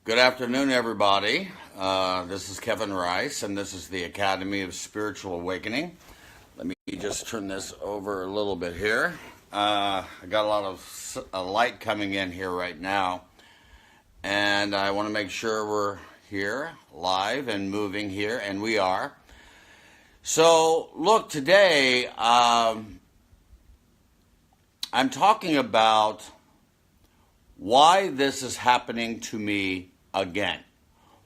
Good afternoon, everybody. This is Kevin Rice, and this is the Academy of Spiritual Awakening. Let me just turn this over a little bit here. I got a lot of light coming in here right now, and I want to make sure we're here, live and moving here, and we are. So, look, today I'm talking about why this is happening to me again.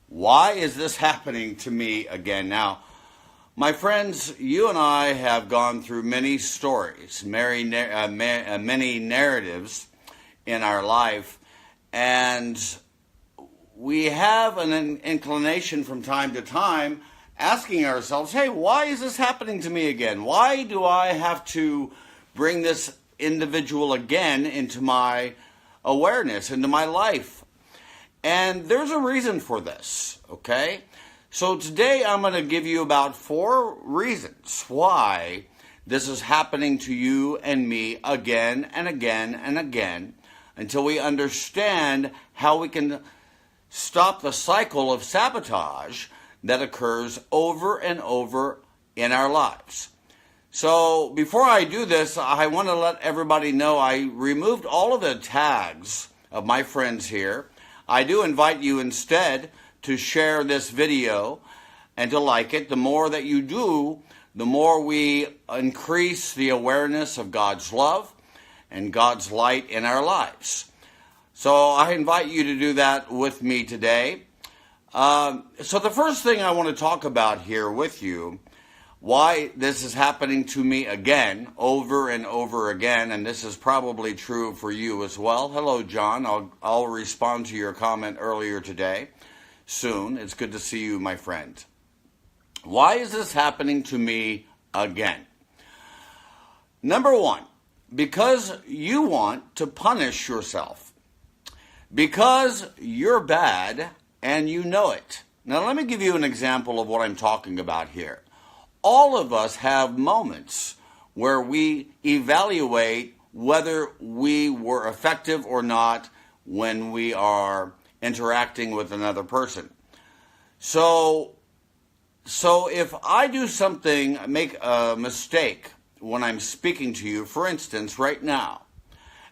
Why is this happening to me again? Now, my friends, you and I have gone through many stories, many narratives in our life, and we have an inclination from time to time asking ourselves, hey, why is this happening to me again? Why do I have to bring this individual again into my awareness, into my life? And there's a reason for this, okay? So today I'm going to give you about 4 reasons why this is happening to you and me again and again and again until we understand how we can stop the cycle of sabotage that occurs over and over in our lives. So before I do this, I want to let everybody know I removed all of the tags of my friends here. I do invite you instead to share this video and to like it. The more that you do, the more we increase the awareness of God's love and God's light in our lives. So I invite you to do that with me today. So the first thing I want to talk about here with you, why this is happening to me again, over and over again, and this is probably true for you as well. Hello, John. I'll respond to your comment earlier today, soon. It's good to see you, my friend. Why is this happening to me again? Number 1, because you want to punish yourself. Because you're bad and you know it. Now, let me give you an example of what I'm talking about here. All of us have moments where we evaluate whether we were effective or not when we are interacting with another person. So if I do something, make a mistake when I'm speaking to you, for instance, right now,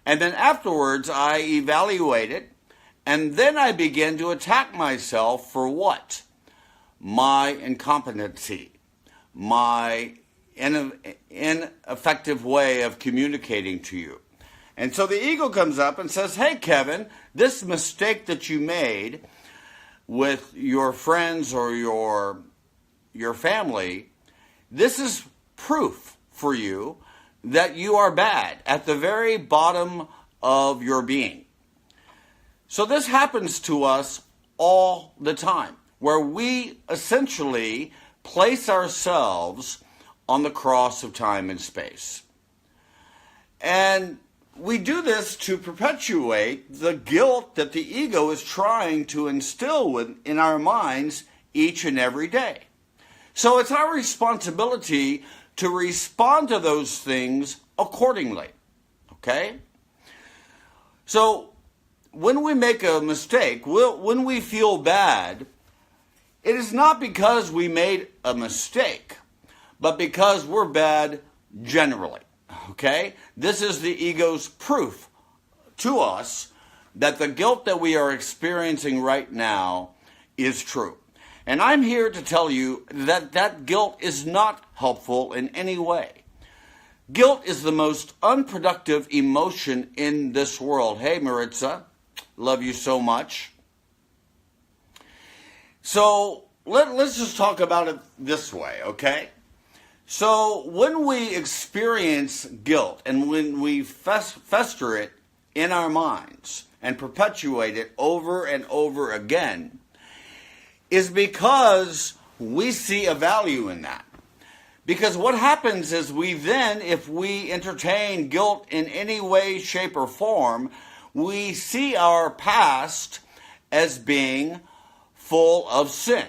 and then afterwards I evaluate it, and then I begin to attack myself for what? My incompetency. My ineffective way of communicating to you. And so the ego comes up and says, hey, Kevin, this mistake that you made with your friends or your family, this is proof for you that you are bad at the very bottom of your being. So this happens to us all the time, where we essentially place ourselves on the cross of time and space. And we do this to perpetuate the guilt that the ego is trying to instill in our minds each and every day. So it's our responsibility to respond to those things accordingly. Okay? So when we make a mistake, when we feel bad, it is not because we made a mistake, but because we're bad generally, okay? This is the ego's proof to us that the guilt that we are experiencing right now is true. And I'm here to tell you that that guilt is not helpful in any way. Guilt is the most unproductive emotion in this world. Hey, Maritza, love you so much. So let's just talk about it this way, okay? So when we experience guilt and when we fester it in our minds and perpetuate it over and over again, is because we see a value in that. Because what happens is we then, if we entertain guilt in any way, shape, or form, we see our past as being full of sin.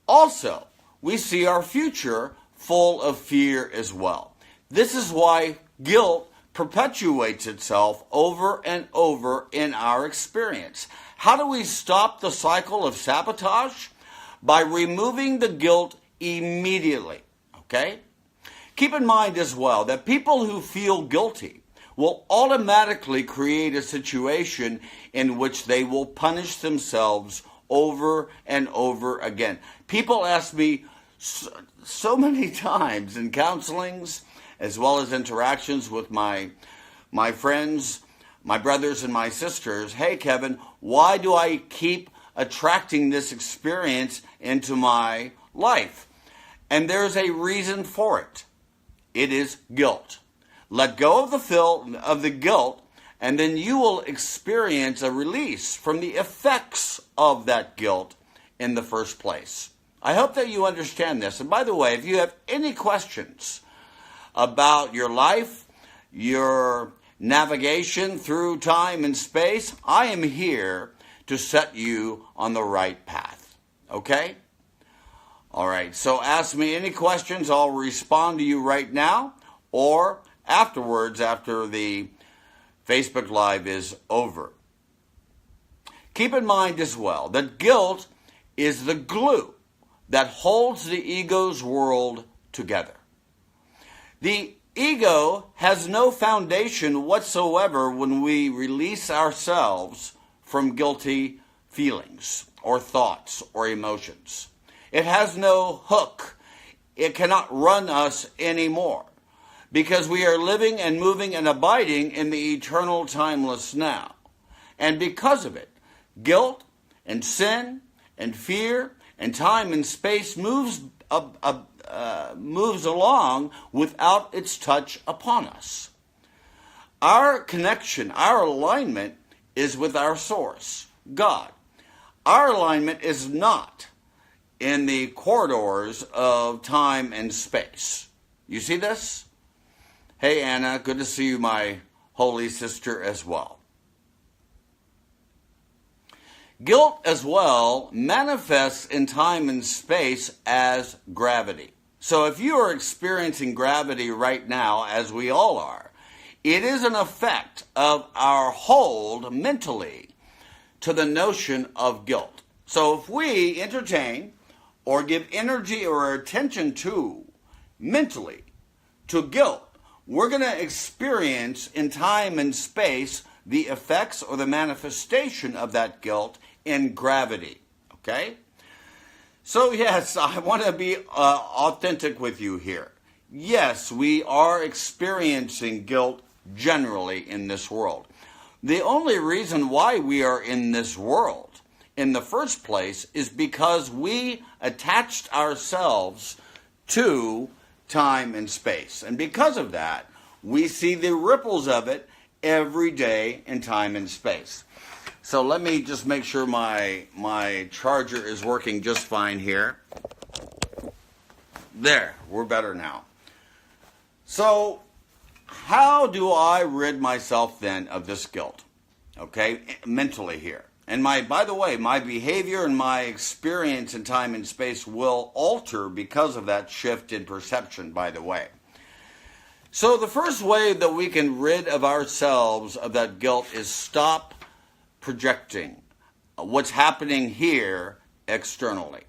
Also, we see our future full of fear as well. This is why guilt perpetuates itself over and over in our experience. How do we stop the cycle of sabotage? By removing the guilt immediately, okay? Keep in mind as well that people who feel guilty will automatically create a situation in which they will punish themselves over and over again. People ask me so many times in counselings, as well as interactions with my friends, my brothers and my sisters, hey Kevin, why do I keep attracting this experience into my life? And there's a reason for it. It is guilt. Let go of the guilt, and then you will experience a release from the effects of that guilt in the first place. I hope that you understand this. And by the way, if you have any questions about your life, your navigation through time and space, I am here to set you on the right path. Okay? All right, so ask me any questions. I'll respond to you right now or afterwards, after the Facebook Live is over. Keep in mind as well that guilt is the glue that holds the ego's world together. The ego has no foundation whatsoever when we release ourselves from guilty feelings or thoughts or emotions. It has no hook. It cannot run us anymore because we are living and moving and abiding in the eternal timeless now. And because of it, guilt and sin and fear and time and space moves along without its touch upon us. Our connection, our alignment is with our source, God. Our alignment is not in the corridors of time and space. You see this? Hey, Anna, good to see you, my holy sister, as well. Guilt as well manifests in time and space as gravity. So if you are experiencing gravity right now, as we all are, it is an effect of our hold mentally to the notion of guilt. So if we entertain or give energy or attention to, mentally, to guilt, we're going to experience in time and space the effects or the manifestation of that guilt in gravity, okay? So yes, I want to be authentic with you here. Yes, we are experiencing guilt generally in this world. The only reason why we are in this world in the first place is because we attached ourselves to time and space. And because of that, we see the ripples of it every day in time and space. So let me just make sure my charger is working just fine here. There, we're better now. So how do I rid myself then of this guilt? Okay, mentally here. And by the way, my behavior and my experience in time and space will alter because of that shift in perception, by the way. So the first way that we can rid of ourselves of that guilt is stop projecting what's happening here externally.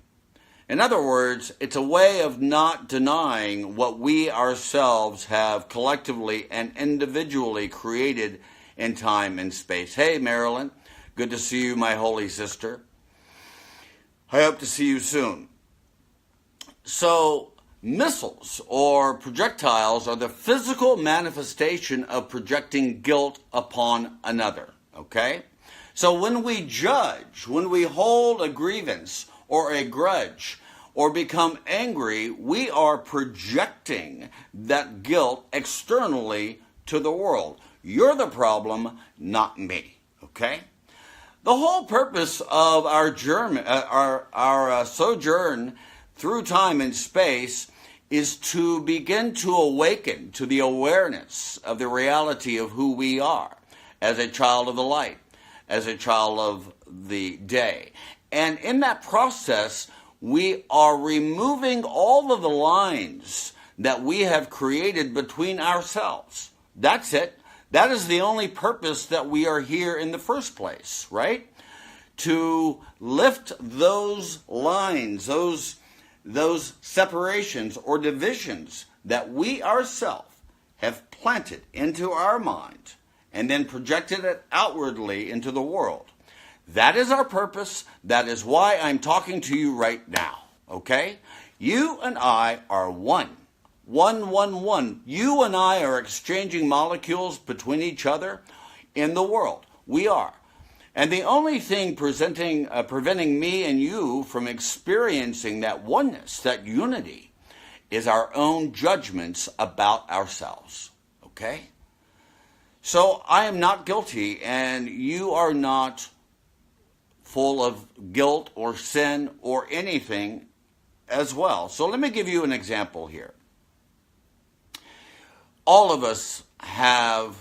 In other words, it's a way of not denying what we ourselves have collectively and individually created in time and space. Hey, Marilyn. Good to see you, my holy sister. I hope to see you soon. So, missiles or projectiles are the physical manifestation of projecting guilt upon another, okay? So when we judge, when we hold a grievance or a grudge or become angry, we are projecting that guilt externally to the world. You're the problem, not me, okay? The whole purpose of our sojourn through time and space is to begin to awaken to the awareness of the reality of who we are as a child of the light, as a child of the day. And in that process, we are removing all of the lines that we have created between ourselves. That's it. That is the only purpose that we are here in the first place, right? To lift those lines, those separations or divisions that we ourselves have planted into our mind and then projected it outwardly into the world. That is our purpose. That is why I'm talking to you right now, okay? You and I are one. One. You and I are exchanging molecules between each other in the world. We are. And the only thing preventing me and you from experiencing that oneness, that unity, is our own judgments about ourselves. Okay? So I am not guilty, and you are not full of guilt or sin or anything as well. So let me give you an example here. All of us have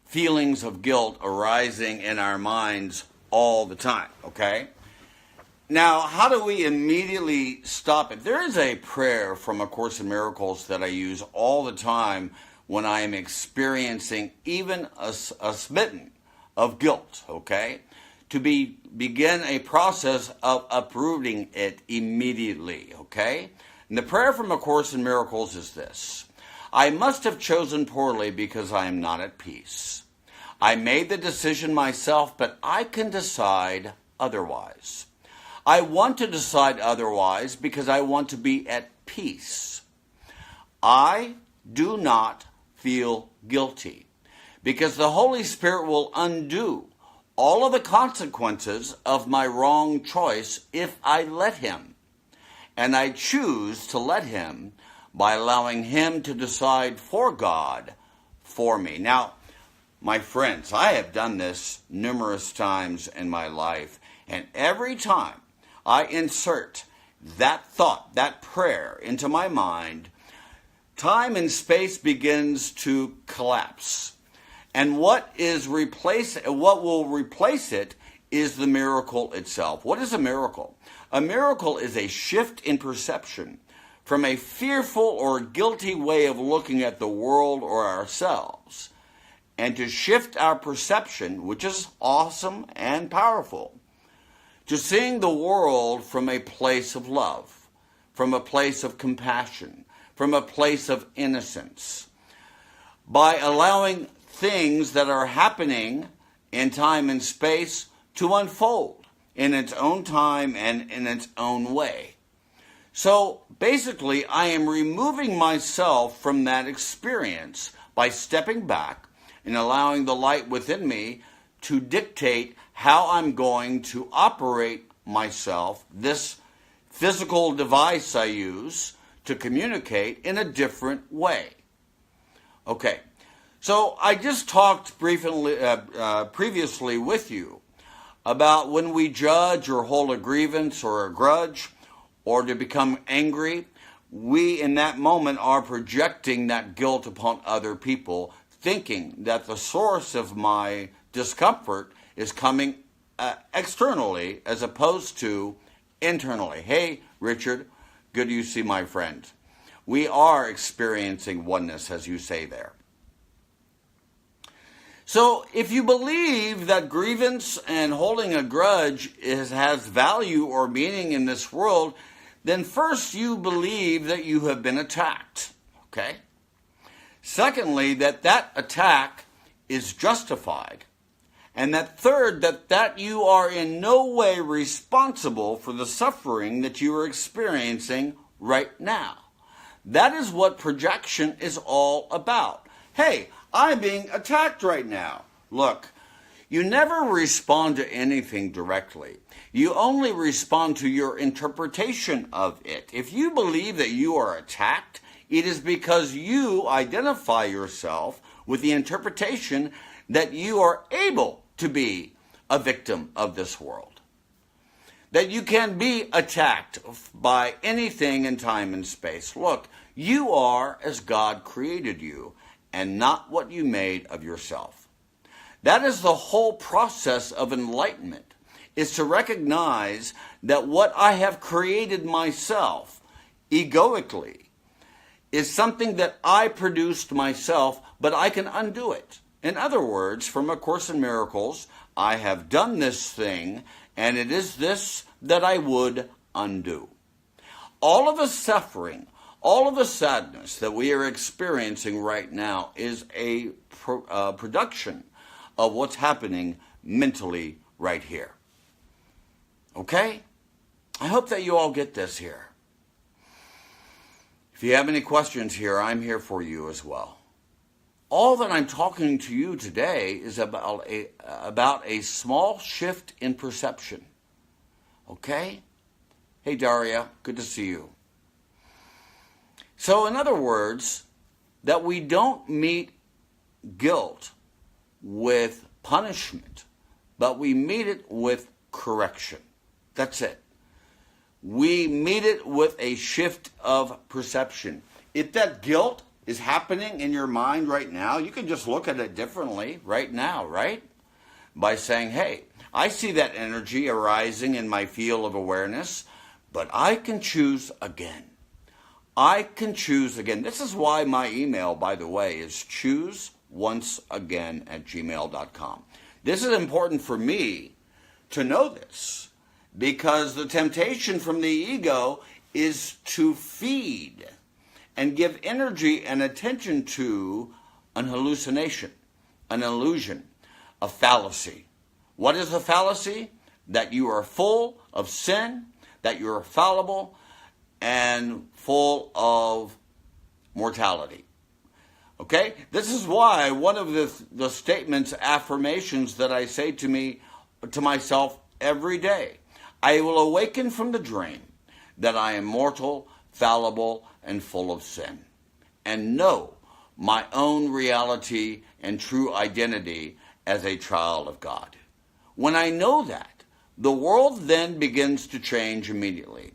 feelings of guilt arising in our minds all the time, okay? Now, how do we immediately stop it? There is a prayer from A Course in Miracles that I use all the time when I am experiencing even a smitten of guilt, okay? To begin a process of uprooting it immediately, okay? And the prayer from A Course in Miracles is this: I must have chosen poorly because I am not at peace. I made the decision myself, but I can decide otherwise. I want to decide otherwise because I want to be at peace. I do not feel guilty because the Holy Spirit will undo all of the consequences of my wrong choice if I let Him. And I choose to let Him by allowing Him to decide for God for me. Now, my friends, I have done this numerous times in my life, and every time I insert that thought, that prayer into my mind, time and space begins to collapse. And what will replace it is the miracle itself. What is a miracle? A miracle is a shift in perception from a fearful or guilty way of looking at the world or ourselves, and to shift our perception, which is awesome and powerful, to seeing the world from a place of love, from a place of compassion, from a place of innocence, by allowing things that are happening in time and space to unfold in its own time and in its own way. So basically, I am removing myself from that experience by stepping back and allowing the light within me to dictate how I'm going to operate myself, this physical device I use to communicate, in a different way. Okay, so I just talked briefly, previously with you about when we judge or hold a grievance or a grudge or to become angry, we in that moment are projecting that guilt upon other people, thinking that the source of my discomfort is coming externally as opposed to internally. Hey, Richard, good you see my friend. We are experiencing oneness, as you say there. So if you believe that grievance and holding a grudge has value or meaning in this world, then first you believe that you have been attacked, okay? Secondly, that attack is justified. And that third, that you are in no way responsible for the suffering that you are experiencing right now. That is what projection is all about. Hey, I'm being attacked right now. Look, you never respond to anything directly. You only respond to your interpretation of it. If you believe that you are attacked, it is because you identify yourself with the interpretation that you are able to be a victim of this world. That you can be attacked by anything in time and space. Look, you are as God created you and not what you made of yourself. That is the whole process of enlightenment, is to recognize that what I have created myself egoically is something that I produced myself, but I can undo it. In other words, from A Course in Miracles, I have done this thing, and it is this that I would undo. All of the suffering, all of the sadness that we are experiencing right now is a production of what's happening mentally right here. Okay? I hope that you all get this here. If you have any questions here, I'm here for you as well. All that I'm talking to you today is about a small shift in perception. Okay? Hey, Daria, good to see you. So, in other words, that we don't meet guilt with punishment, but we meet it with correction. That's it. We meet it with a shift of perception. If that guilt is happening in your mind right now, you can just look at it differently right now, right? By saying, hey, I see that energy arising in my field of awareness, but I can choose again. I can choose again. This is why my email, by the way, is chooseonceagain@gmail.com. This is important for me to know this, because the temptation from the ego is to feed and give energy and attention to an hallucination, an illusion, a fallacy. What is a fallacy? That you are full of sin, that you are fallible, and full of mortality. Okay? This is why one of the statements, affirmations that I say to myself every day, I will awaken from the dream that I am mortal, fallible, and full of sin, and know my own reality and true identity as a child of God. When I know that, the world then begins to change immediately,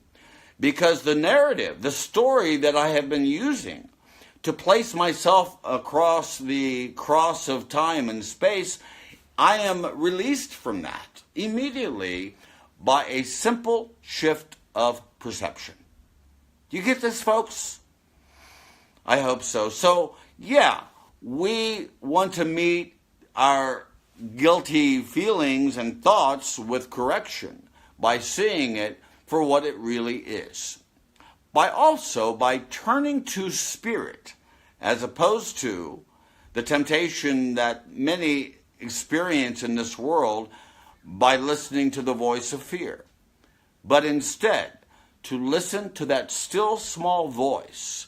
because the narrative, the story that I have been using to place myself across the cross of time and space, I am released from that immediately by a simple shift of perception. Do you get this, folks? I hope so. So, yeah, we want to meet our guilty feelings and thoughts with correction by seeing it for what it really is. By turning to spirit, as opposed to the temptation that many experience in this world by listening to the voice of fear. But instead, to listen to that still small voice.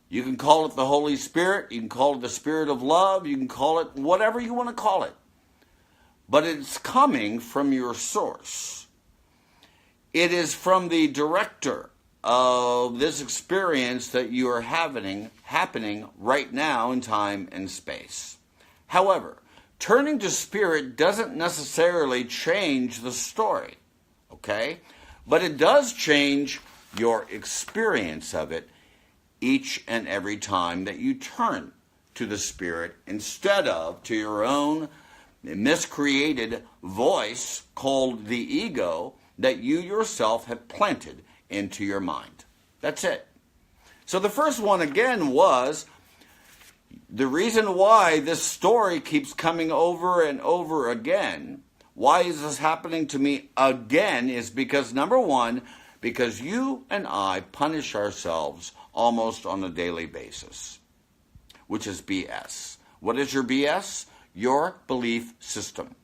You can call it the Holy Spirit, you can call it the Spirit of Love, you can call it whatever you want to call it. But it's coming from your source. It is from the director of this experience that you are happening right now in time and space. However, turning to spirit doesn't necessarily change the story, okay? But it does change your experience of it each and every time that you turn to the spirit instead of to your own miscreated voice called the ego that you yourself have planted into your mind. That's it. So the first one again was the reason why this story keeps coming over and over again. Why is this happening to me again? Is because, number one, because you and I punish ourselves almost on a daily basis, which is BS. What is your BS? Your belief system.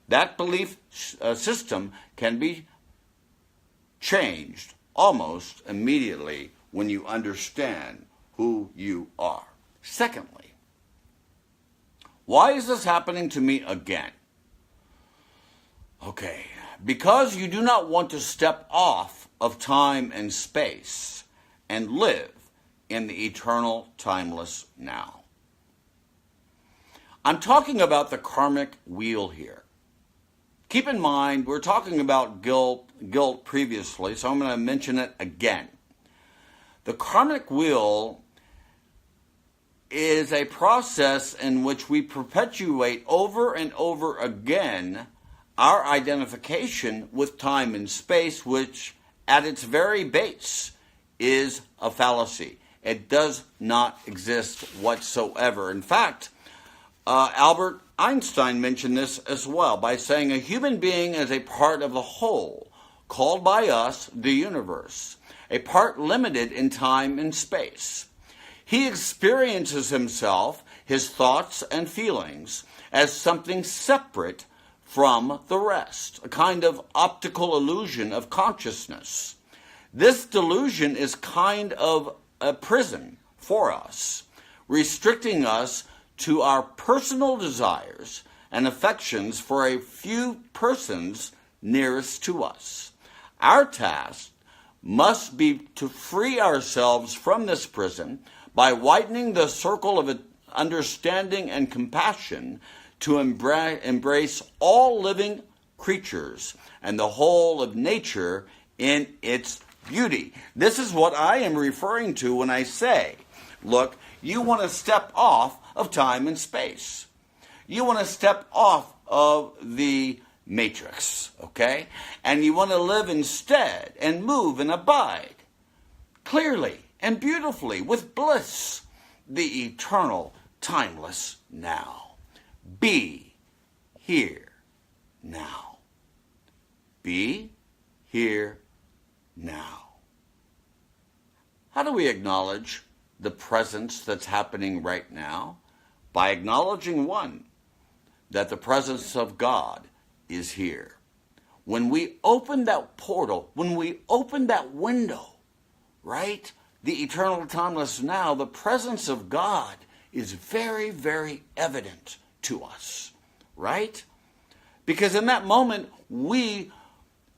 That belief system can be changed almost immediately when you understand who you are. Secondly, why is this happening to me again? Okay, because you do not want to step off of time and space and live in the eternal, timeless now. I'm talking about the karmic wheel here. Keep in mind, we're talking about guilt previously, so I'm going to mention it again. The karmic wheel is a process in which we perpetuate over and over again our identification with time and space, which at its very base is a fallacy. It does not exist whatsoever. In fact, Albert Einstein mentioned this as well by saying a human being is a part of the whole, called by us the universe, a part limited in time and space. He experiences himself, his thoughts and feelings, as something separate from the rest, a kind of optical illusion of consciousness. This delusion is kind of a prison for us, restricting us to our personal desires and affections for a few persons nearest to us. Our task must be to free ourselves from this prison by widening the circle of understanding and compassion to embrace all living creatures and the whole of nature in its beauty. This is what I am referring to when I say, look, you want to step off of time and space. You want to step off of the matrix, okay? And you want to live instead and move and abide clearly and beautifully with bliss, the eternal, timeless now. Be here now. Be here now. How do we acknowledge the presence that's happening right now? By acknowledging, one, that the presence of God is here. When we open that portal, when we open that window, right? The eternal timeless now, the presence of God is very, very evident to us, right? Because in that moment, we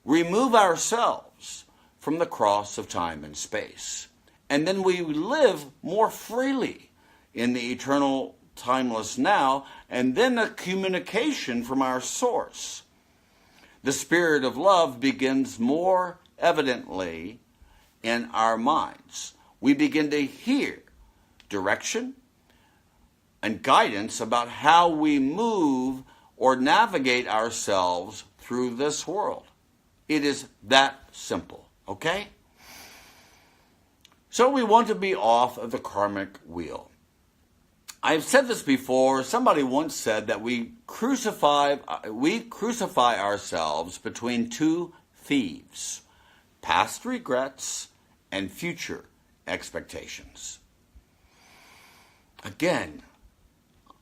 remove ourselves from the cross of time and space. And then we live more freely in the eternal timeless now, and then the communication from our source. The spirit of love begins more evidently in our minds. We begin to hear direction and guidance about how we move or navigate ourselves through this world. It is that simple, okay? So we want to be off of the karmic wheel. I've said this before. Somebody once said that we crucify ourselves between two thieves, past regrets and future expectations. Again,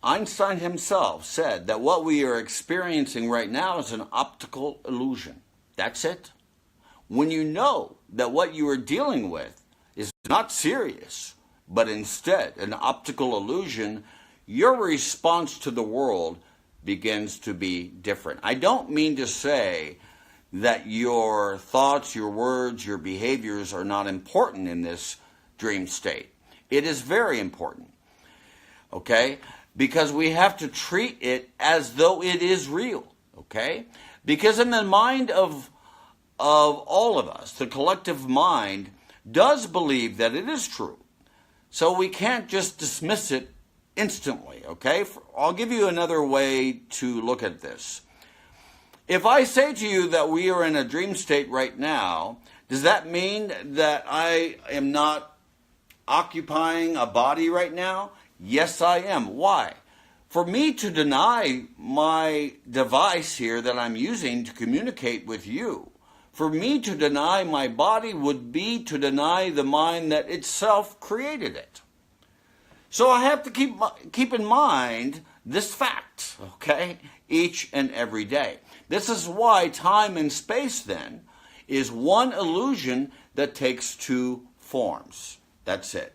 Einstein himself said that what we are experiencing right now is an optical illusion. That's it. When you know that what you are dealing with is not serious, but instead an optical illusion, your response to the world begins to be different. I don't mean to say that your thoughts, your words, your behaviors are not important in this dream state. It is very important, okay? Because we have to treat it as though it is real, okay? Because in the mind of all of us, the collective mind does believe that it is true. So we can't just dismiss it instantly, okay? I'll give you another way to look at this. If I say to you that we are in a dream state right now, does that mean that I am not occupying a body right now? Yes, I am. Why? For me to deny my device here that I'm using to communicate with you, for me to deny my body would be to deny the mind that itself created it. So I have to keep in mind this fact, okay, each and every day. This is why time and space, then, is one illusion that takes two forms. That's it.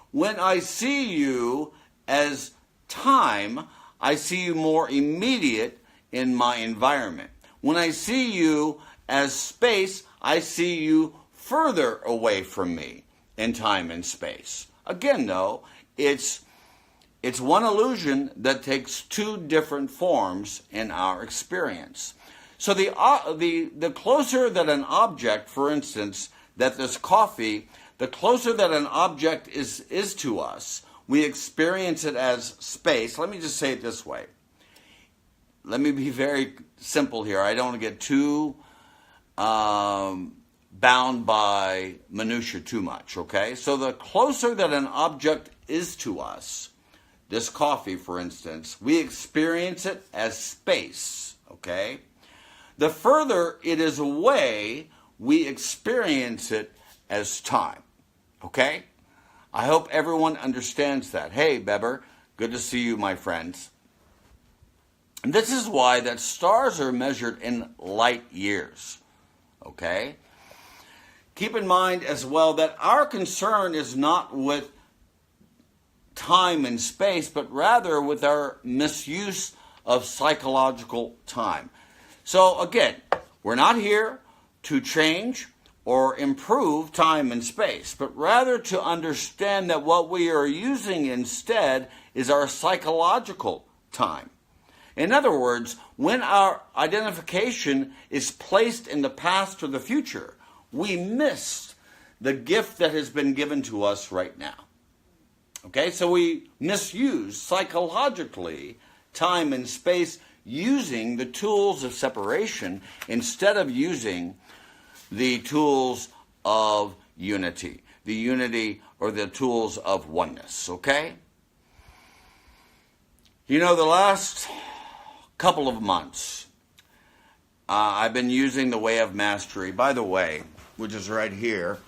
When I see you as time, I see you more immediate in my environment. When I see you as space, I see you further away from me in time and space. Again, though, it's one illusion that takes two different forms in our experience. So the closer that an object, for instance, that this coffee, the closer that an object is to us, we experience it as space. Let me just say it this way. Let me be very simple here. I don't want to get too bound by minutia too much, okay? So the closer that an object is to us, this coffee, for instance, we experience it as space, okay? The further it is away, we experience it as time, okay? I hope everyone understands that. Hey, Beber, good to see you, my friends. And this is why that stars are measured in light years, okay? Keep in mind as well that our concern is not with time and space, but rather with our misuse of psychological time. So again, we're not here to change or improve time and space, but rather to understand that what we are using instead is our psychological time. In other words, when our identification is placed in the past or the future, we miss the gift that has been given to us right now. Okay, so we misuse psychologically time and space using the tools of separation instead of using the tools of unity. The unity or the tools of oneness, okay? You know, the last couple of months, I've been using the Way of Mastery, by the way, which is right here.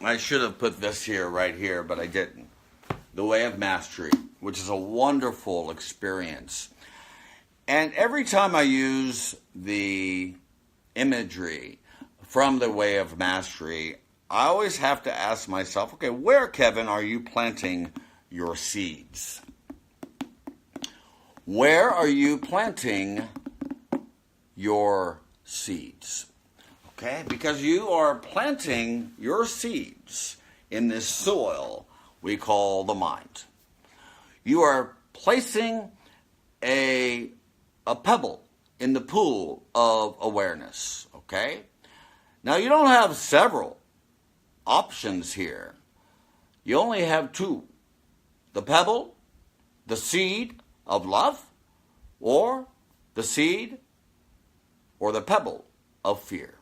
I should have put this here, right here, but I didn't. The Way of Mastery, which is a wonderful experience. And every time I use the imagery from the Way of Mastery, I always have to ask myself, okay, where, Kevin, are you planting your seeds? Where are you planting your seeds? Okay, because you are planting your seeds in this soil we call the mind. You are placing a pebble in the pool of awareness, okay? Now, you don't have several options here. You only have two. The pebble, the seed of love, or the seed or the pebble of fear.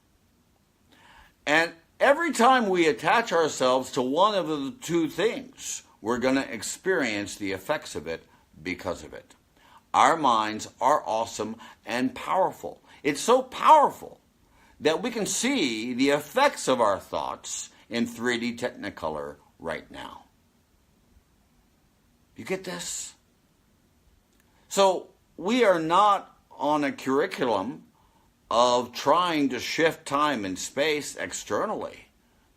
And every time we attach ourselves to one of the two things, we're going to experience the effects of it because of it. Our minds are awesome and powerful. It's so powerful that we can see the effects of our thoughts in 3D Technicolor right now. You get this? So we are not on a curriculum of trying to shift time and space externally,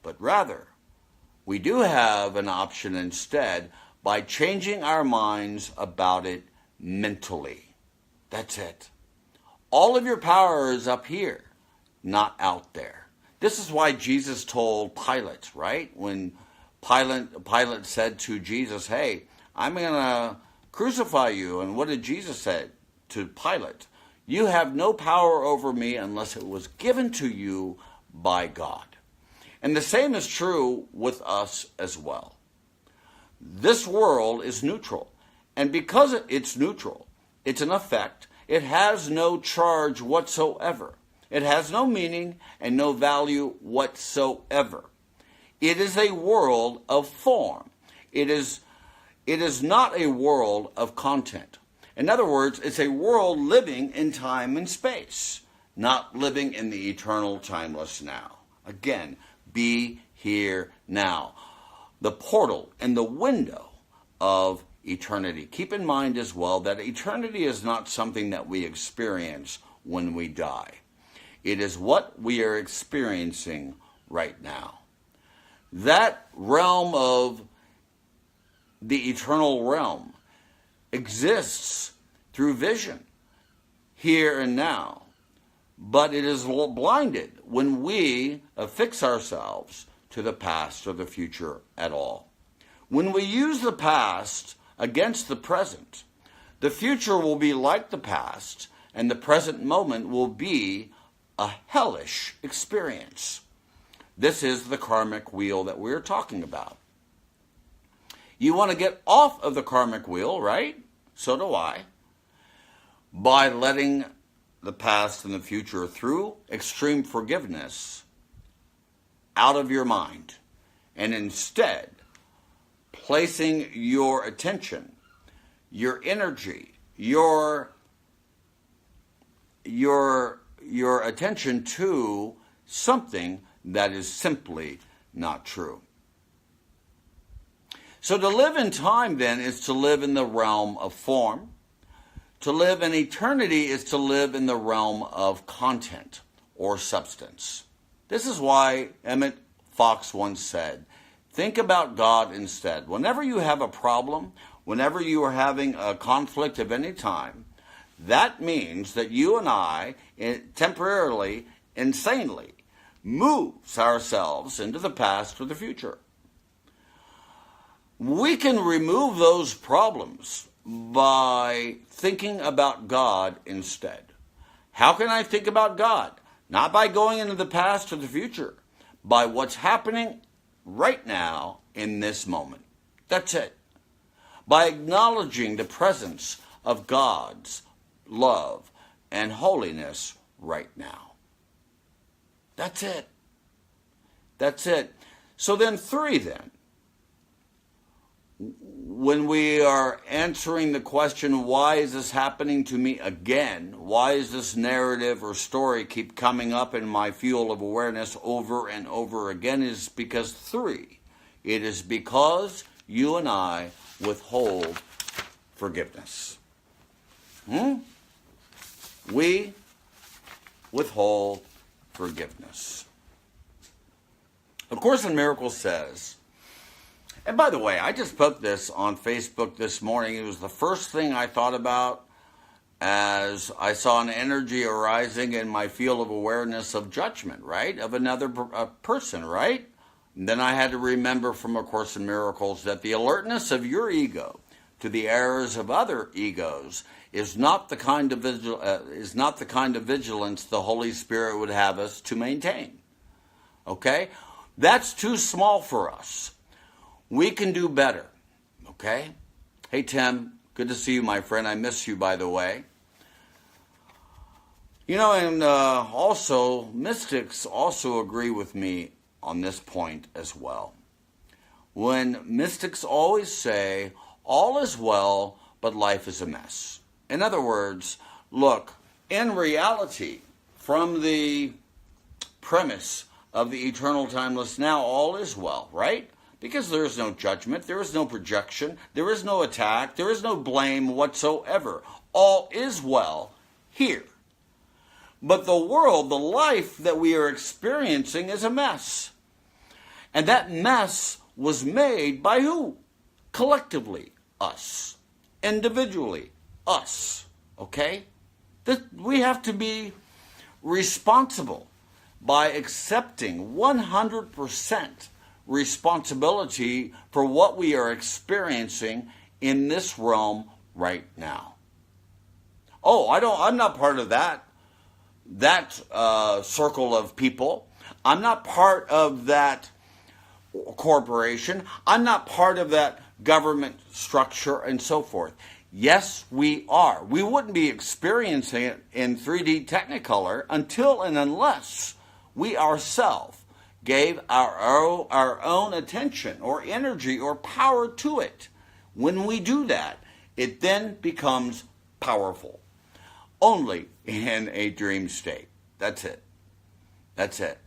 but rather we do have an option instead by changing our minds about it mentally. That's it. All of your power is up here, not out there. This is why Jesus told Pilate, right? When Pilate said to Jesus, hey, I'm going to crucify you. And what did Jesus say to Pilate? You have no power over me unless it was given to you by God. And the same is true with us as well. This world is neutral. And because it's neutral, it's an effect. It has no charge whatsoever. It has no meaning and no value whatsoever. It is a world of form. It is not a world of content. In other words, it's a world living in time and space, not living in the eternal timeless now. Again, be here now. The portal and the window of eternity. Keep in mind as well that eternity is not something that we experience when we die. It is what we are experiencing right now. That realm of the eternal realm exists through vision, here and now. But it is blinded when we affix ourselves to the past or the future at all. When we use the past against the present, the future will be like the past, and the present moment will be a hellish experience. This is the karmic wheel that we're talking about. You want to get off of the karmic wheel, right? So do I. By letting the past and the future through extreme forgiveness out of your mind, and instead placing your attention, your energy, your attention to something that is simply not true. So to live in time, then, is to live in the realm of form. To live in eternity is to live in the realm of content or substance. This is why Emmett Fox once said, think about God instead. Whenever you have a problem, whenever you are having a conflict of any time, that means that you and I temporarily, insanely, moves ourselves into the past or the future. We can remove those problems by thinking about God instead. How can I think about God? Not by going into the past or the future, by what's happening right now in this moment. That's it. By acknowledging the presence of God's love and holiness right now. That's it. That's it. So then 3 then. When we are answering the question, why is this happening to me again? Why is this narrative or story keep coming up in my field of awareness over and over again? Is because 3. It is because you and I withhold forgiveness. We withhold forgiveness. A Course in Miracles says, and by the way, I just put this on Facebook this morning. It was the first thing I thought about as I saw an energy arising in my field of awareness of judgment, right? Of another person, right? And then I had to remember from A Course in Miracles that the alertness of your ego to the errors of other egos is not the kind of vigilance the Holy Spirit would have us to maintain. Okay? That's too small for us. We can do better, okay? Hey, Tim, good to see you, my friend. I miss you, by the way. You know, and also, mystics also agree with me on this point as well. When mystics always say, all is well, but life is a mess. In other words, look, in reality, from the premise of the eternal timeless now, all is well, right? Because there is no judgment, there is no projection, there is no attack, there is no blame whatsoever. All is well here. But the world, the life that we are experiencing is a mess. And that mess was made by who? Collectively, us. Individually, us. Okay? We have to be responsible by accepting 100% responsibility for what we are experiencing in this realm right now. Oh, I'm not part of that circle of people. I'm not part of that corporation. I'm not part of that government structure and so forth. Yes, we are. We wouldn't be experiencing it in 3D Technicolor until and unless we ourselves gave our own attention or energy or power to it. When we do that, it then becomes powerful. Only in a dream state. That's it. That's it.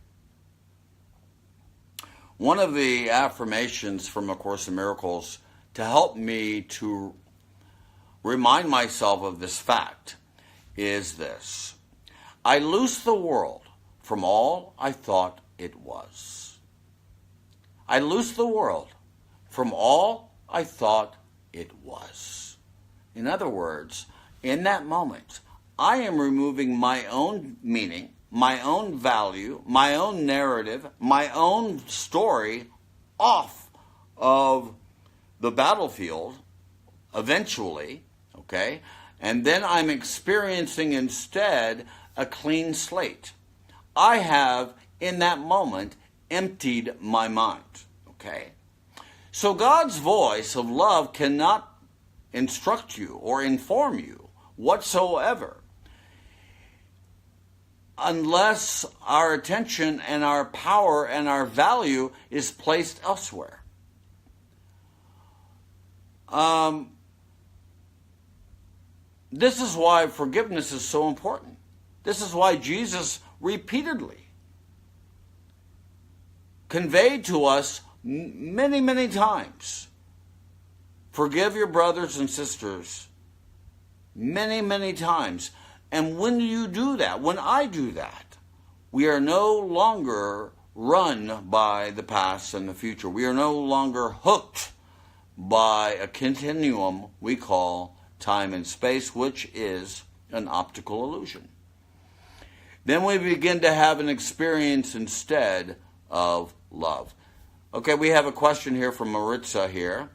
One of the affirmations from A Course in Miracles to help me to remind myself of this fact is this. I loose the world from all I thought it was. I loose the world from all I thought it was. In other words, in that moment, I am removing my own meaning, my own value, my own narrative, my own story off of the battlefield eventually, okay? And then I'm experiencing instead a clean slate. I have, in that moment, emptied my mind, okay? So God's voice of love cannot instruct you or inform you whatsoever unless our attention and our power and our value is placed elsewhere. This is why forgiveness is so important. This is why Jesus repeatedly conveyed to us many, many times, forgive your brothers and sisters many, many times. And when you do that, when I do that, we are no longer run by the past and the future. We are no longer hooked by a continuum we call time and space, which is an optical illusion. Then we begin to have an experience instead of love. Okay, we have a question here from Maritza here.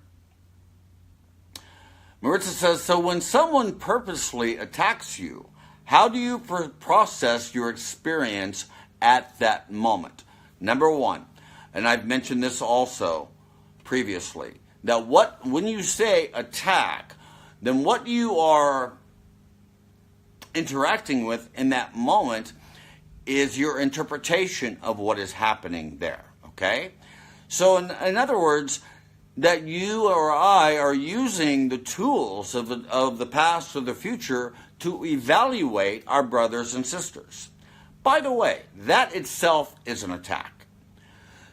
Maritza says, so when someone purposely attacks you, how do you process your experience at that moment? Number one, and I've mentioned this also previously, that when you say attack, then what you are interacting with in that moment is your interpretation of what is happening there, okay? So in other words, that you or I are using the tools of the past or the future to evaluate our brothers and sisters. By the way, that itself is an attack.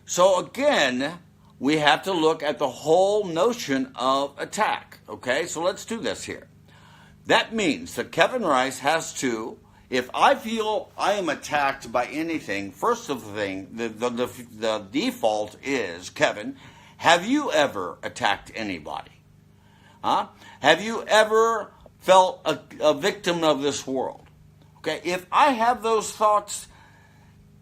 So again, we have to look at the whole notion of attack, okay? So let's do this here. That means that Kevin Rice has to, if I feel I am attacked by anything, first of the thing, the default is, Kevin, have you ever attacked anybody? Huh? Have you ever felt a victim of this world? Okay, if I have those thoughts,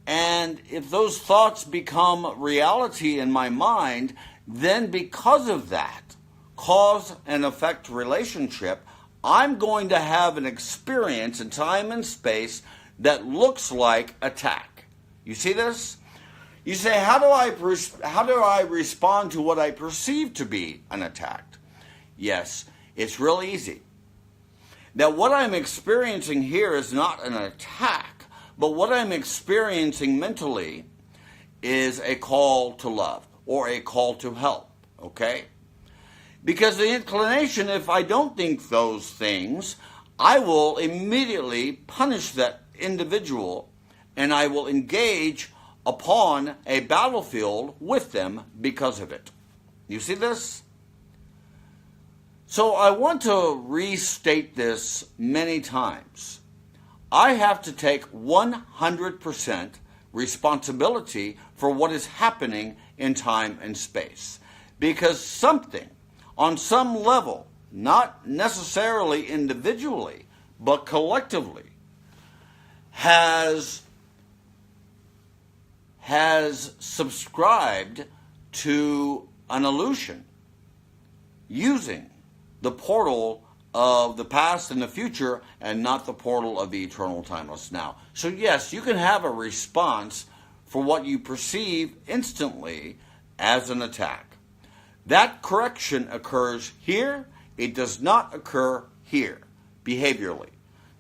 and if those thoughts become reality in my mind, then because of that cause and effect relationship, I'm going to have an experience in time and space that looks like attack. You see this? You say, how do I respond to what I perceive to be an attack? Yes, it's real easy. That what I'm experiencing here is not an attack, but what I'm experiencing mentally is a call to love or a call to help, okay? Because the inclination, if I don't think those things, I will immediately punish that individual and I will engage upon a battlefield with them because of it. You see this? So I want to restate this many times. I have to take 100% responsibility for what is happening in time and space. Because something, on some level, not necessarily individually, but collectively, has subscribed to an illusion using the portal of the past and the future and not the portal of the eternal timeless now. So yes, you can have a response for what you perceive instantly as an attack. That correction occurs here. It does not occur here, behaviorally.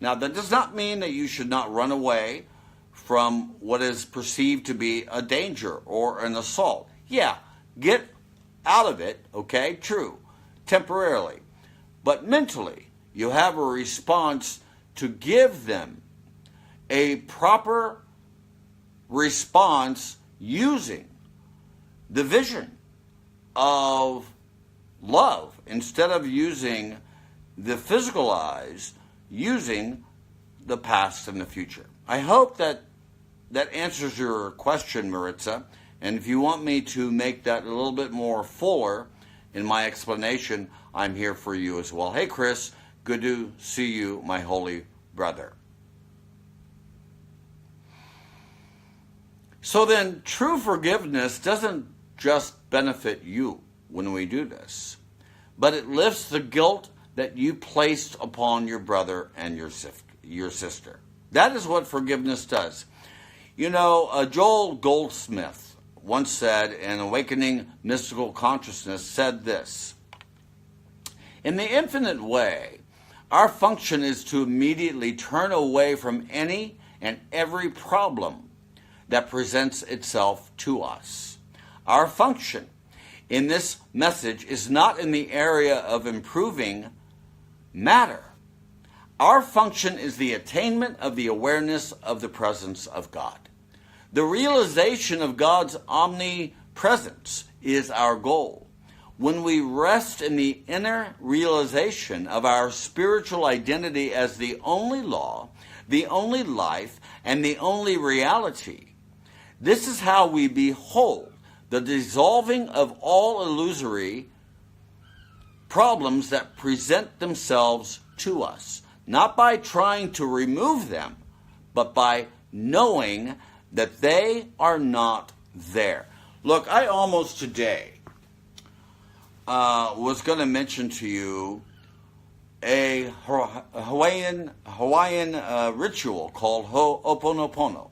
Now, that does not mean that you should not run away from what is perceived to be a danger or an assault. Yeah, get out of it, okay, true, temporarily. But mentally, you have a response to give them a proper response using the vision of love instead of using the physical eyes, using the past and the future. I hope that answers your question, Maritza. And if you want me to make that a little bit more fuller in my explanation, I'm here for you as well. Hey, Chris, good to see you, my holy brother. So then, true forgiveness doesn't just benefit you when we do this, but it lifts the guilt that you placed upon your brother and your sister. That is what forgiveness does. You know, Joel Goldsmith once said, in Awakening Mystical Consciousness, said this: in the infinite way, our function is to immediately turn away from any and every problem that presents itself to us. Our function in this message is not in the area of improving matter. Our function is the attainment of the awareness of the presence of God. The realization of God's omnipresence is our goal. When we rest in the inner realization of our spiritual identity as the only law, the only life, and the only reality, this is how we behold the dissolving of all illusory problems that present themselves to us, not by trying to remove them, but by knowing that they are not there. Look, I almost today was going to mention to you a Hawaiian ritual called Ho'oponopono.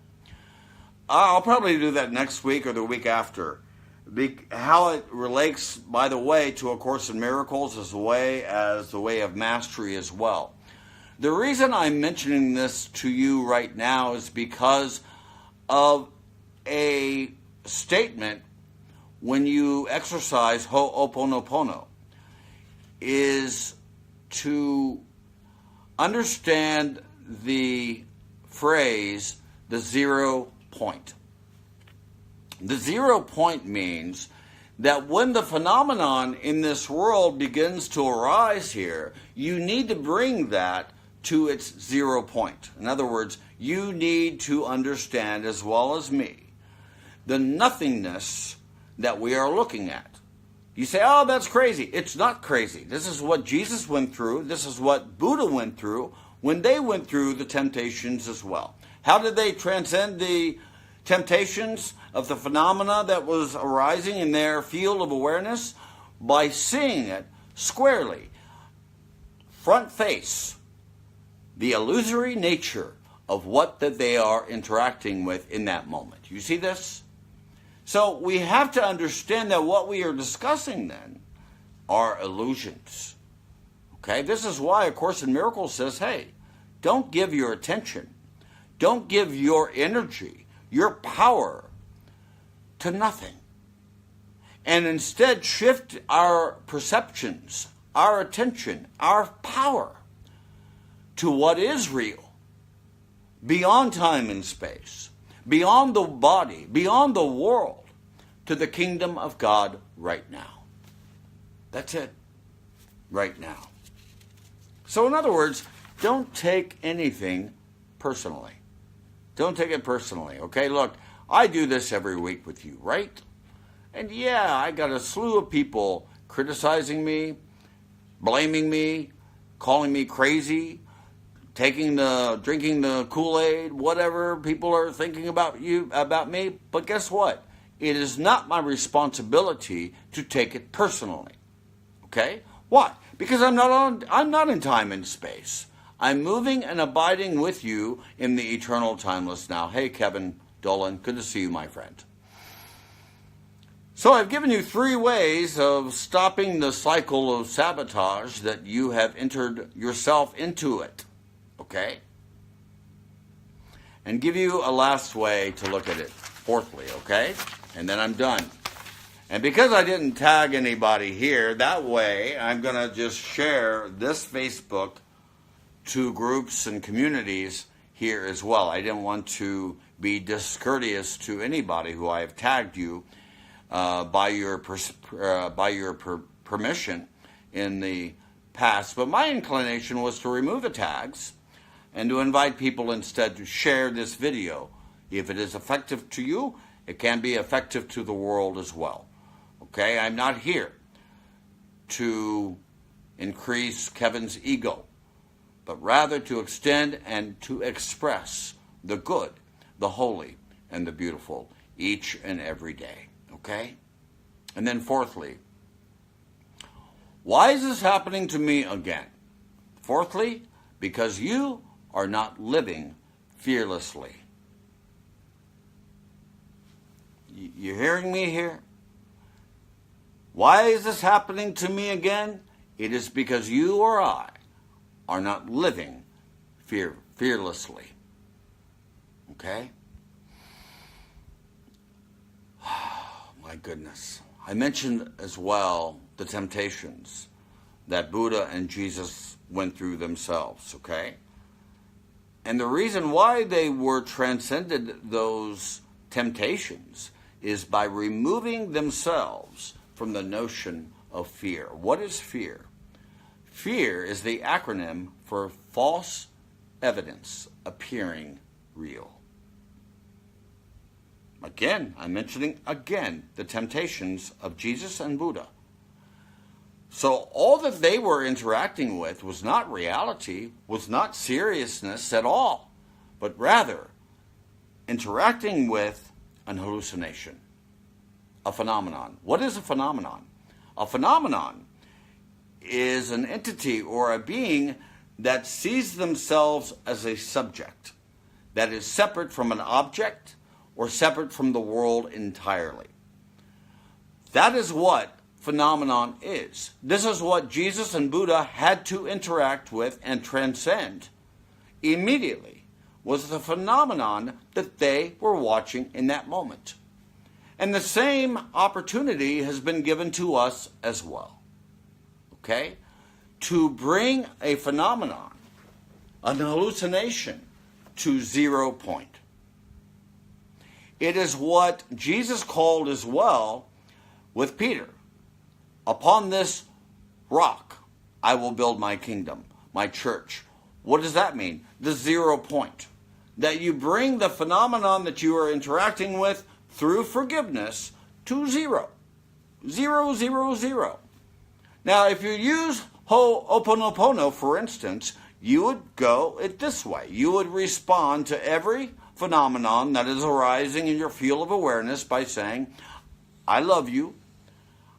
I'll probably do that next week or the week after. How it relates, by the way, to A Course in Miracles as the way of mastery as well. The reason I'm mentioning this to you right now is because of a statement when you exercise Ho'oponopono, is to understand the phrase, the 0 point. The 0 point means that when the phenomenon in this world begins to arise here, you need to bring that to its 0 point. In other words, you need to understand, as well as me, the nothingness that we are looking at. You say, oh, that's crazy. It's not crazy. This is what Jesus went through. This is what Buddha went through when they went through the temptations as well. How did they transcend the temptations of the phenomena that was arising in their field of awareness? By seeing it squarely, front face, the illusory nature of what that they are interacting with in that moment. You see this? So we have to understand that what we are discussing then are illusions. Okay? This is why A Course in Miracles says, hey, don't give your attention, don't give your energy, your power to nothing. And instead shift our perceptions, our attention, our power to what is real, beyond time and space, beyond the body, beyond the world, to the kingdom of God right now. That's it. Right now. So in other words, don't take anything personally. Don't take it personally, okay? Look, I do this every week with you, right? And yeah, I got a slew of people criticizing me, blaming me, calling me crazy, drinking the Kool-Aid, whatever people are thinking about me. But guess what? It is not my responsibility to take it personally. Okay? Why? Because I'm not in time and space. I'm moving and abiding with you in the eternal timeless now. Hey, Kevin Dolan, good to see you, my friend. So I've given you 3 ways of stopping the cycle of sabotage that you have entered yourself into it. Okay? And give you a last way to look at it. 4thly, okay? And then I'm done. And because I didn't tag anybody here, that way I'm going to just share this Facebook to groups and communities here as well. I didn't want to be discourteous to anybody who I have tagged you by your permission in the past. But my inclination was to remove the tags and to invite people instead to share this video. If it is effective to you, it can be effective to the world as well. Okay, I'm not here to increase Kevin's ego, but rather to extend and to express the good, the holy, and the beautiful each and every day. Okay? And then 4thly, why is this happening to me again? 4thly, because you are not living fearlessly. You hearing me here? Why is this happening to me again? It is because you or I are not living fearlessly. Okay? My goodness. I mentioned as well the temptations that Buddha and Jesus went through themselves, okay? And the reason why they were transcended those temptations is by removing themselves from the notion of fear. What is fear? Fear is the acronym for false evidence appearing real. Again, I'm mentioning the temptations of Jesus and Buddha. So all that they were interacting with was not reality, was not seriousness at all, but rather interacting with an hallucination, a phenomenon. What is a phenomenon? A phenomenon is an entity or a being that sees themselves as a subject that is separate from an object or separate from the world entirely. That is what phenomenon is. This is what Jesus and Buddha had to interact with and transcend immediately, was the phenomenon that they were watching in that moment. And the same opportunity has been given to us as well. Okay? To bring a phenomenon, an hallucination, to 0 point. It is what Jesus called as well with Peter. Upon this rock, I will build my kingdom, my church. What does that mean? The 0 point. That you bring the phenomenon that you are interacting with through forgiveness to 0. 0, 0, 0. Now, if you use Ho'oponopono, for instance, you would go it this way. You would respond to every phenomenon that is arising in your field of awareness by saying, I love you,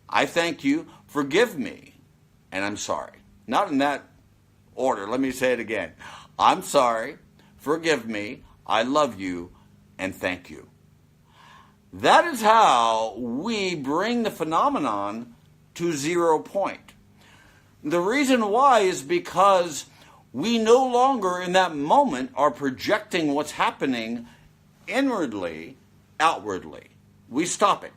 I thank you, forgive me, and I'm sorry. Not in that order. Let me say it again. I'm sorry, forgive me, I love you, and thank you. That is how we bring the phenomenon to 0 point. The reason why is because we no longer in that moment are projecting what's happening inwardly, outwardly. We stop it.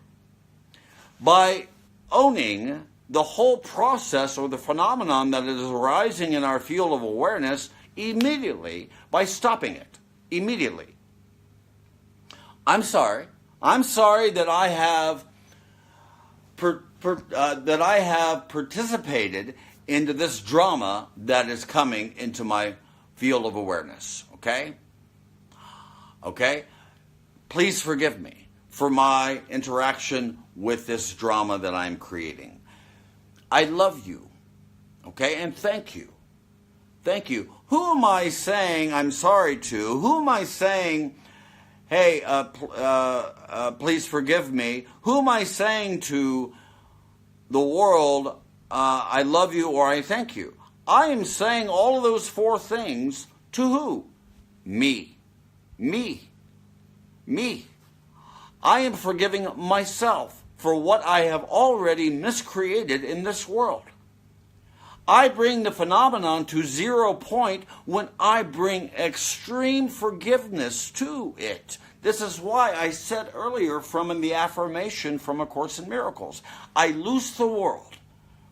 By owning the whole process or the phenomenon that is arising in our field of awareness immediately, by stopping it immediately. I'm sorry. I'm sorry that I have participated into this drama that is coming into my field of awareness. Okay? Okay? Please forgive me for my interaction with this drama that I'm creating. I love you. Okay? And thank you. Thank you. Who am I saying I'm sorry to? Who am I saying, hey, please forgive me? Who am I saying to the world, I love you or I thank you? I am saying all of those 4 things to who? Me. Me. Me. I am forgiving myself for what I have already miscreated in this world. I bring the phenomenon to 0 point when I bring extreme forgiveness to it. This is why I said earlier in the affirmation from A Course in Miracles, I loose the world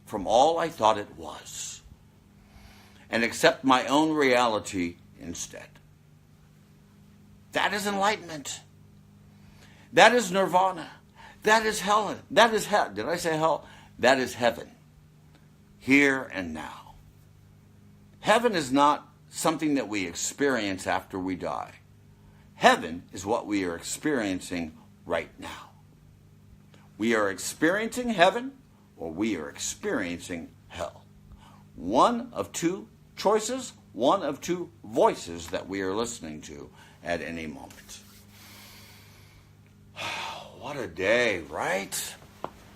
from all I thought it was and accept my own reality instead. That is enlightenment. That is nirvana. That is hell. That is hell. Did I say hell? That is heaven. Here and now. Heaven is not something that we experience after we die. Heaven is what we are experiencing right now. We are experiencing heaven or we are experiencing hell. One of 2 choices, one of 2 voices that we are listening to at any moment. What a day, right?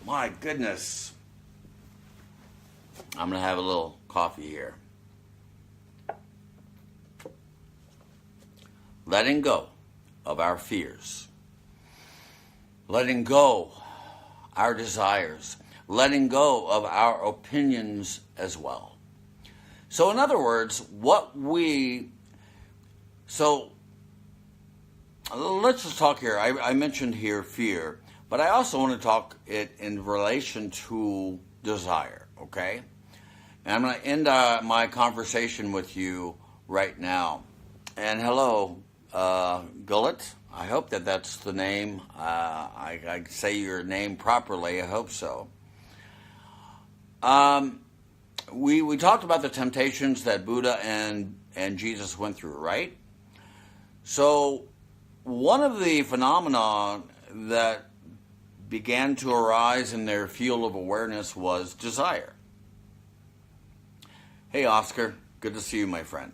My goodness. I'm going to have a little coffee here. Letting go of our fears. Letting go our letting go of our opinions as well. So in other words, let's just talk here. I mentioned here fear. but I also want to talk it in relation to desire, okay? And I'm going to end my conversation with you right now. And hello, Gullet. I hope that that's the name. I say your name properly. I hope so. We talked about the temptations that Buddha and Jesus went through, right? So one of the phenomena that began to arise in their field of awareness was desire. Hey, Oscar. Good to see you, my friend.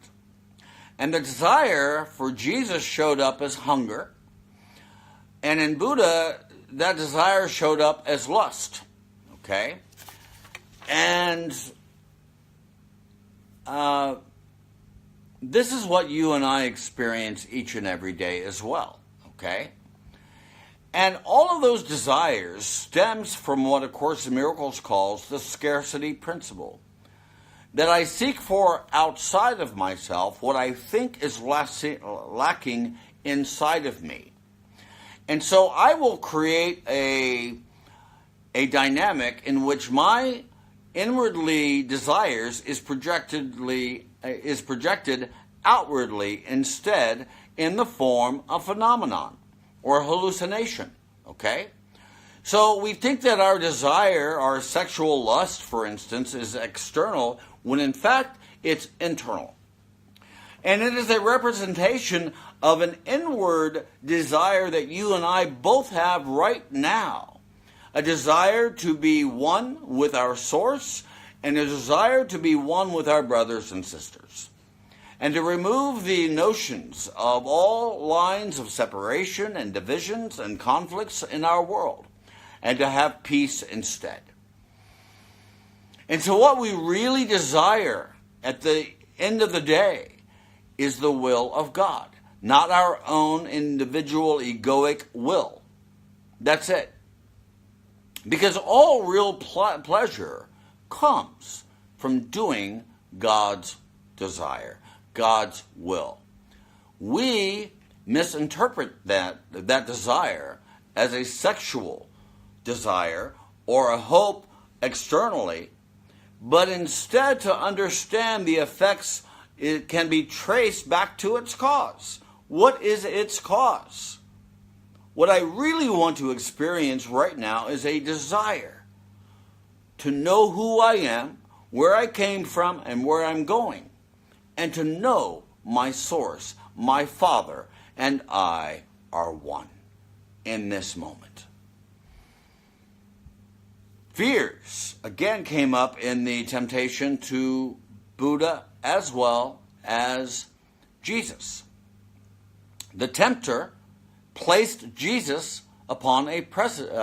And the desire for Jesus showed up as hunger. And in Buddha, that desire showed up as lust. Okay? And this is what you and I experience each and every day as well. Okay? And all of those desires stems from what A Course in Miracles calls the scarcity principle. That I seek for outside of myself what I think is lacking inside of me. And so I will create a dynamic in which my inwardly desires is projected outwardly instead in the form of phenomenon or hallucination. Okay? So we think that our desire, our sexual lust, for instance, is external, when in fact it's internal. And it is a representation of an inward desire that you and I both have right now. A desire to be one with our source and a desire to be one with our brothers and sisters. And to remove the notions of all lines of separation and divisions and conflicts in our world. And to have peace instead. And so what we really desire at the end of the day is the will of God, not our own individual egoic will. That's it. Because all real pleasure comes from doing God's desire, God's will. We misinterpret that desire as a sexual desire or a hope externally, but instead to understand the effects, it can be traced back to its cause. What is its cause? What I really want to experience right now is a desire to know who I am, where I came from, and where I'm going, and to know my source, my Father, and I are one in this moment. Fears, again, came up in the temptation to Buddha as well as Jesus. The tempter placed Jesus upon a precipice,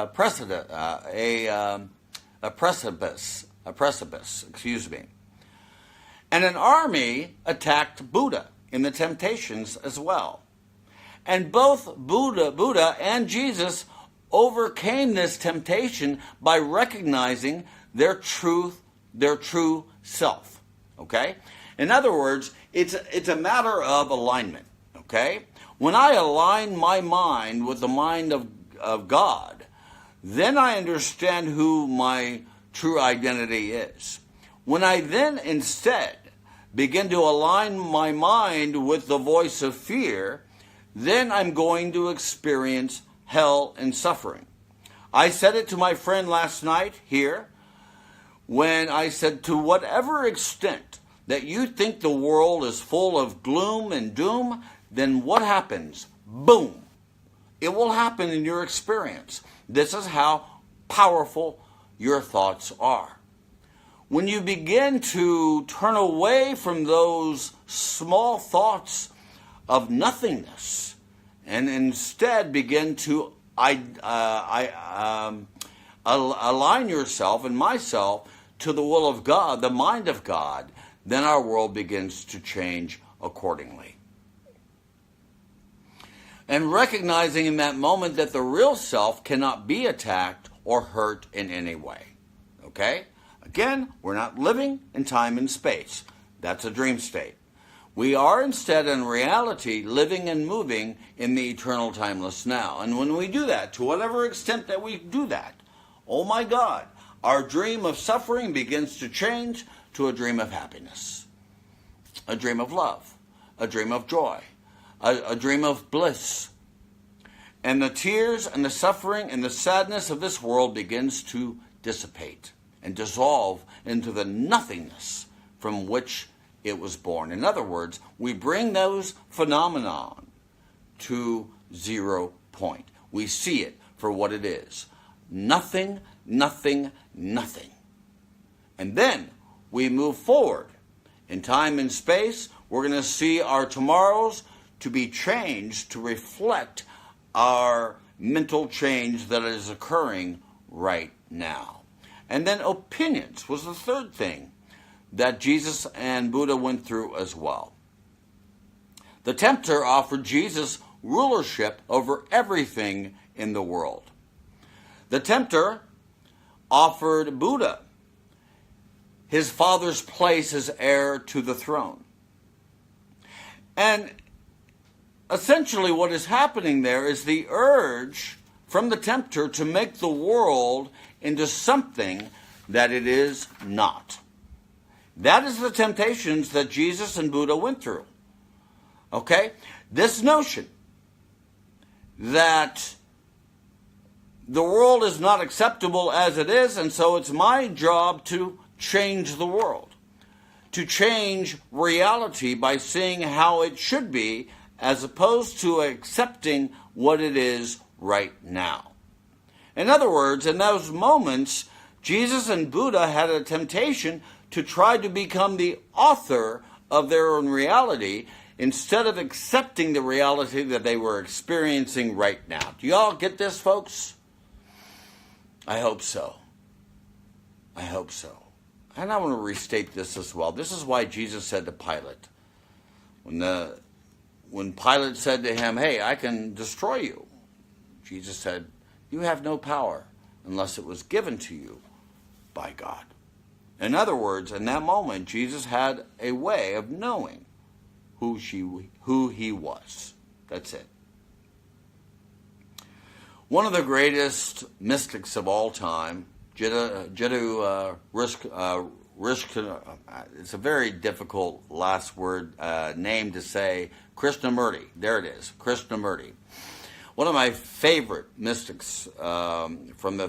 And an army attacked Buddha in the temptations as well. And both Buddha and Jesus overcame this temptation by recognizing their true self. Okay? In other words, it's a matter of alignment. Okay? When I align my mind with the mind of God, then I understand who my true identity is. When I then instead begin to align my mind with the voice of fear, then I'm going to experience hell and suffering. I said it to my friend last night here when I said, to whatever extent that you think the world is full of gloom and doom, then what happens? Boom! It will happen in your experience. This is how powerful your thoughts are. When you begin to turn away from those small thoughts of nothingness and instead begin to align yourself and myself to the will of God, the mind of God, then our world begins to change accordingly. And recognizing in that moment that the real self cannot be attacked or hurt in any way. Okay? Again, we're not living in time and space. That's a dream state. We are instead, in reality, living and moving in the eternal timeless now. And when we do that, to whatever extent that we do that, oh my God, our dream of suffering begins to change to a dream of happiness, a dream of love, a dream of joy, a dream of bliss. And the tears and the suffering and the sadness of this world begins to dissipate and dissolve into the nothingness from which it was born. In other words, we bring those phenomena to 0 point. We see it for what it is. Nothing, nothing, nothing. And then we move forward. In time and space, we're going to see our tomorrows to be changed to reflect our mental change that is occurring right now. And then opinions was the third thing that Jesus and Buddha went through as well. The tempter offered Jesus rulership over everything in the world. The tempter offered Buddha his father's place as heir to the throne. And essentially what is happening there is the urge from the tempter to make the world into something that it is not. That is the temptations that Jesus and Buddha went through. Okay? This notion that the world is not acceptable as it is, and so it's my job to change the world, to change reality by seeing how it should be, as opposed to accepting what it is right now. In other words, in those moments, Jesus and Buddha had a temptation to try to become the author of their own reality instead of accepting the reality that they were experiencing right now. Do y'all get this, folks? I hope so. I hope so. And I want to restate this as well. This is why Jesus said to Pilate, when Pilate said to him, hey, I can destroy you, Jesus said, you have no power unless it was given to you by God. In other words, in that moment, Jesus had a way of knowing who he was. That's it. One of the greatest mystics of all time, Jiddu it's a very difficult last word name to say, Krishnamurti. There it is, Krishnamurti. One of my favorite mystics from the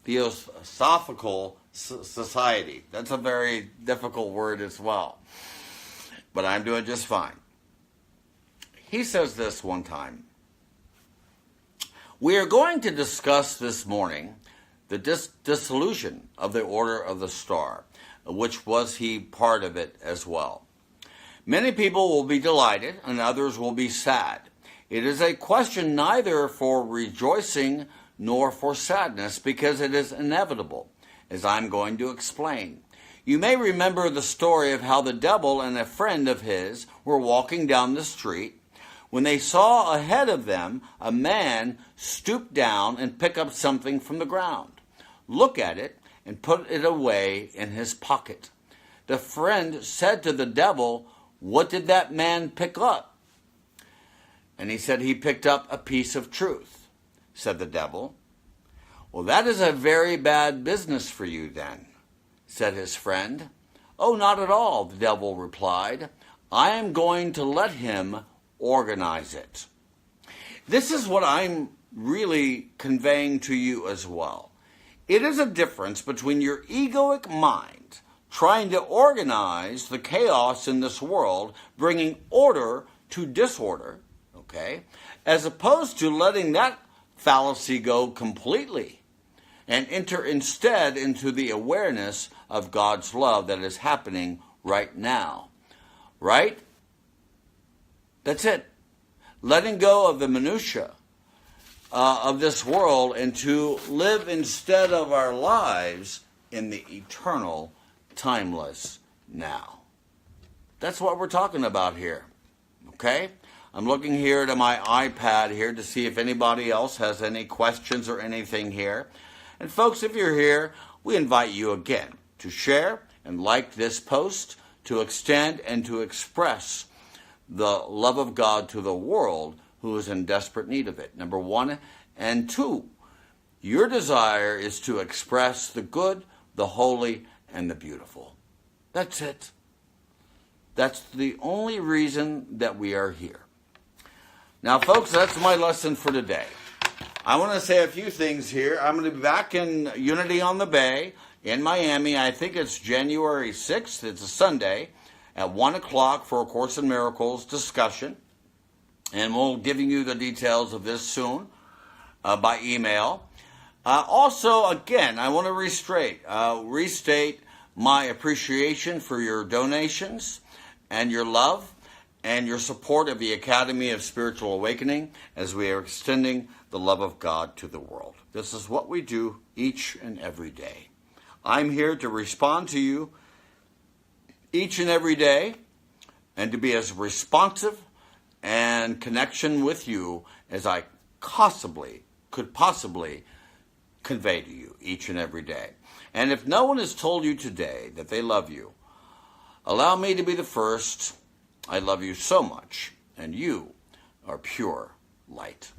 Theosophical Society. That's a very difficult word as well, but I'm doing just fine. He says this one time. We are going to discuss this morning the dissolution of the Order of the Star, which was he part of it as well. Many people will be delighted and others will be sad. It is a question neither for rejoicing nor for sadness because it is inevitable, as I'm going to explain. You may remember the story of how the devil and a friend of his were walking down the street when they saw ahead of them a man stoop down and pick up something from the ground, look at it, and put it away in his pocket. The friend said to the devil, what did that man pick up? And he said he picked up a piece of truth. Said the devil. Well, that is a very bad business for you then, said his friend. Oh, not at all, the devil replied. I am going to let him organize it. This is what I'm really conveying to you as well. It is a difference between your egoic mind trying to organize the chaos in this world, bringing order to disorder, okay, as opposed to letting that fallacy go completely and enter instead into the awareness of God's love that is happening right now. Right? That's it. Letting go of the minutia of this world and to live instead of our lives in the eternal, timeless now. That's what we're talking about here. Okay? I'm looking here to my iPad here to see if anybody else has any questions or anything here. And folks, if you're here, we invite you again to share and like this post to extend and to express the love of God to the world who is in desperate need of it. Number one. And two, your desire is to express the good, the holy, and the beautiful. That's it. That's the only reason that we are here. Now, folks, that's my lesson for today. I want to say a few things here. I'm going to be back in Unity on the Bay in Miami. I think it's January 6th. It's a Sunday at 1 o'clock for A Course in Miracles discussion. And we'll giving you the details of this soon by email. Also, again, I want to restate my appreciation for your donations and your love and your support of the Academy of Spiritual Awakening as we are extending the love of God to the world. This is what we do each and every day. I'm here to respond to you each and every day and to be as responsive and connection with you as I could possibly convey to you each and every day. And if no one has told you today that they love you, allow me to be the first. I love you so much, and you are pure light.